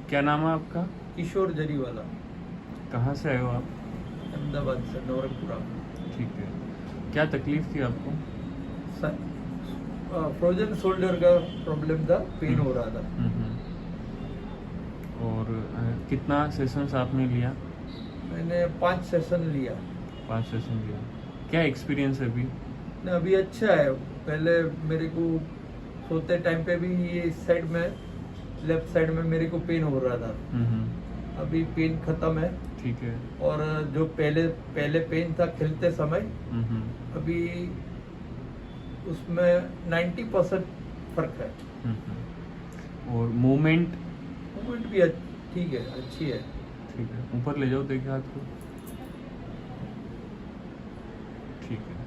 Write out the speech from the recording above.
क्या नाम है आपका? किशोर जरीवाला, कहाँ से आए हो आप? अहमदाबाद से, नवरंगपुरा। ठीक है, क्या तकलीफ थी आपको? फ्रोजन शोल्डर का प्रॉब्लम था, पेन हो रहा था। और कितना सेशंस आपने लिया? मैंने 5 सेशन लिया। 5 सेशन लिया। क्या एक्सपीरियंस है अभी? ना अभी अच्छा है। पहले मेरे को सोते टाइम पे भी ये इस साइड में, लेफ्ट साइड में मेरे को पेन हो रहा था। अभी पेन खत्म है। ठीक है। और जो पहले पहले पेन था खेलते समय, अभी उसमें 90% फर्क है। और मूवमेंट? मूवमेंट भी ठीक है, अच्छी है। ठीक है, ऊपर ले जाओ, देखिए हाथ को। ठीक है।